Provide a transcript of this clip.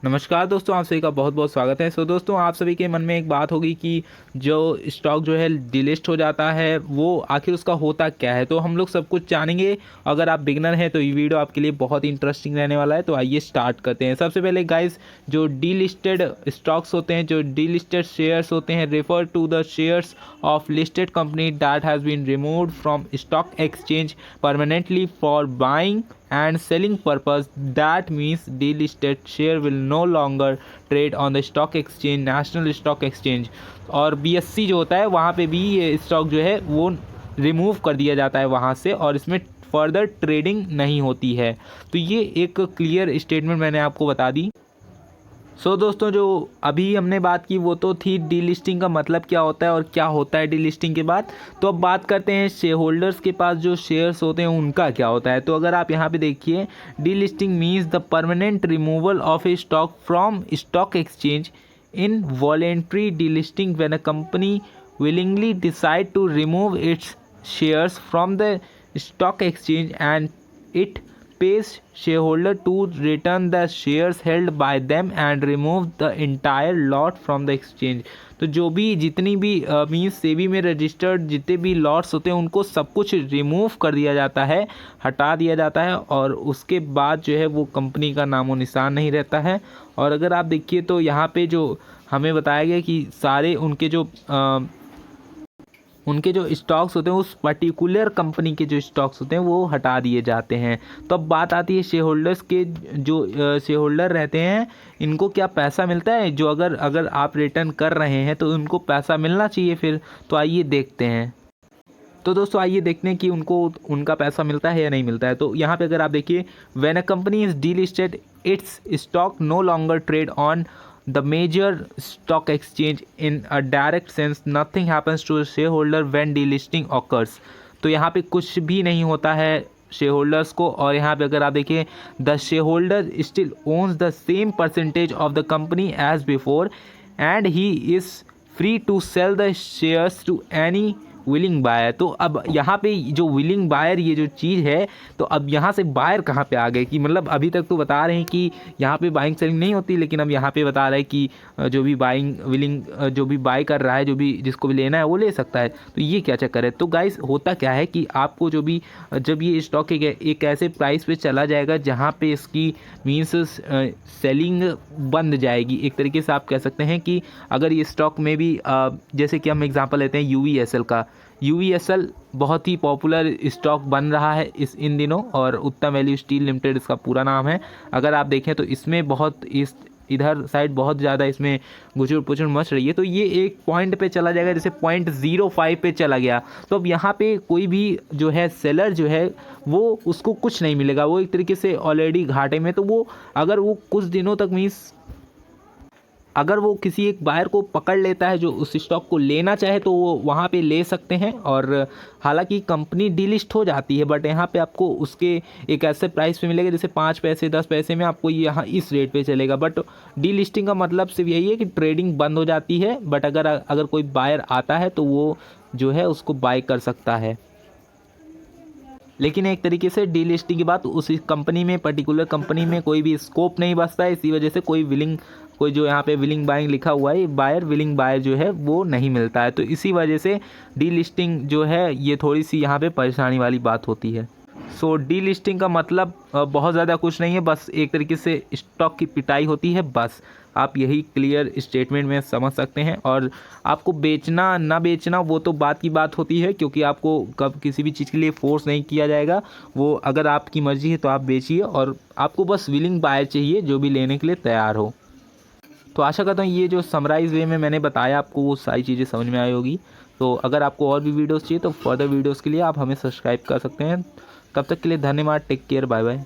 नमस्कार दोस्तों, आप सभी का बहुत बहुत स्वागत है। दोस्तों, आप सभी के मन में एक बात होगी कि जो स्टॉक जो है डिलिस्ट हो जाता है वो आखिर उसका होता क्या है। तो हम लोग सब कुछ जानेंगे। अगर आप बिगनर हैं तो ये वीडियो आपके लिए बहुत ही इंटरेस्टिंग रहने वाला है। तो आइए स्टार्ट करते हैं। सबसे पहले गाइस, जो डीलिस्टेड स्टॉक्स होते हैं, जो डीलिस्टेड शेयर्स होते हैं, refer to the shares of listed company that has been removed from stock exchange permanently for buying and selling purpose. That means delisted share will no longer trade on the stock exchange, national stock exchange। और BSE जो होता है वहाँ पे भी ये stock जो है वो रिमूव कर दिया जाता है वहाँ से, और इसमें फर्दर ट्रेडिंग नहीं होती है। तो ये एक क्लियर स्टेटमेंट मैंने आपको बता दी। दोस्तों, जो अभी हमने बात की वो तो थी डीलिस्टिंग का मतलब क्या होता है और क्या होता है डीलिस्टिंग के बाद। तो अब बात करते हैं शेयर होल्डर्स के पास जो शेयर्स होते हैं उनका क्या होता है। तो अगर आप यहाँ पे देखिए, delisting means the permanent removal of A stock from stock exchange in voluntary delisting when a company willingly decide to remove its shares from the stock exchange and it pays shareholder to return the shares held by them and remove the entire lot from the exchange। तो जो भी जितनी भी means SEBI में registered जितने भी lots होते हैं उनको सब कुछ रिमूव कर दिया जाता है, हटा दिया जाता है, और उसके बाद जो है वो कंपनी का नामो निशान नहीं रहता है। और अगर आप देखिए तो यहाँ पे जो हमें बताया गया कि सारे उनके जो स्टॉक्स होते हैं उस पर्टिकुलर कंपनी के जो स्टॉक्स होते हैं वो हटा दिए जाते हैं। तो अब बात आती है शेयर होल्डर्स के। जो शेयर होल्डर रहते हैं इनको क्या पैसा मिलता है? जो अगर आप रिटर्न कर रहे हैं तो उनको पैसा मिलना चाहिए फिर। तो आइए देखते हैं। तो दोस्तों आइए देखते हैं कि उनको उनका पैसा मिलता है या नहीं मिलता है। तो यहाँ पे अगर आप देखिए, when a company is delisted its stock no longer trade on the major stock exchange in a direct sense, nothing happens to a shareholder when delisting occurs। तो यहाँ पे कुछ भी नहीं होता है शेयर होल्डर्स को। और यहाँ पे अगर आप देखिए, the share holder still owns the same percentage of the company as before and he is free to sell the shares to any willing buyer. तो अब यहाँ पे जो विलिंग बायर ये जो चीज़ है, तो अब यहाँ से बायर कहाँ पे आ गए कि मतलब अभी तक तो बता रहे हैं कि यहाँ पे बाइंग सेलिंग नहीं होती, लेकिन अब यहाँ पे बता रहे हैं कि जो भी बाइंग विलिंग जो भी बाय कर रहा है, जो भी जिसको भी लेना है वो ले सकता है। तो ये क्या चक्कर है? तो गाइस होता क्या है कि आपको जब ये स्टॉक एक ऐसे प्राइस पे चला जाएगा जहाँ पे इसकी मीन्स सेलिंग बंद जाएगी। एक तरीके से आप कह सकते हैं कि अगर ये स्टॉक में भी जैसे कि हम एग्जांपल लेते हैं UVSL का। UVSL बहुत ही पॉपुलर स्टॉक बन रहा है इन दिनों, और उत्तम वैल्यू स्टील लिमिटेड इसका पूरा नाम है। अगर आप देखें तो इसमें बहुत इधर साइड बहुत ज़्यादा इसमें गुचुर पुचुर मच रही है। तो ये एक पॉइंट पे चला जाएगा, जैसे 0.05 पे चला गया। तो अब यहाँ पे कोई भी जो है सेलर जो है वो उसको कुछ नहीं मिलेगा, वो एक तरीके से ऑलरेडी घाटे में। तो वो अगर वो कुछ दिनों तक मीन्स अगर वो किसी एक बायर को पकड़ लेता है जो उस स्टॉक को लेना चाहे तो वो वहाँ पे ले सकते हैं। और हालांकि कंपनी डीलिस्ट हो जाती है, बट यहाँ पे आपको उसके एक ऐसे प्राइस पे मिलेगा जैसे 5 पैसे 10 पैसे में आपको यहाँ इस रेट पे चलेगा। बट डीलिस्टिंग का मतलब सिर्फ यही है कि ट्रेडिंग बंद हो जाती है, बट अगर कोई बायर आता है तो वो जो है उसको बाय कर सकता है। लेकिन एक तरीके से डीलिस्टिंग के बाद उस कंपनी में पर्टिकुलर कंपनी में कोई भी स्कोप नहीं बचता है। इसी वजह से कोई जो यहाँ पे विलिंग बाइंग लिखा हुआ है, बायर विलिंग बायर जो है वो नहीं मिलता है। तो इसी वजह से डीलिस्टिंग जो है ये थोड़ी सी यहाँ पे परेशानी वाली बात होती है। डीलिस्टिंग का मतलब बहुत ज़्यादा कुछ नहीं है, बस एक तरीके से स्टॉक की पिटाई होती है। बस आप यही क्लियर स्टेटमेंट में समझ सकते हैं। और आपको बेचना ना बेचना वो तो बात की बात होती है, क्योंकि आपको कब किसी भी चीज़ के लिए फोर्स नहीं किया जाएगा। वो अगर आपकी मर्ज़ी है तो आप बेचिए, और आपको बस विलिंग बायर चाहिए जो भी लेने के लिए तैयार हो। तो आशा करता हूँ ये जो समराइज वे में मैंने बताया आपको वो सारी चीज़ें समझ में आई होगी। तो अगर आपको और भी वीडियोस चाहिए तो फर्दर वीडियोस के लिए आप हमें सब्सक्राइब कर सकते हैं। तब तक के लिए धन्यवाद। Take care, bye bye.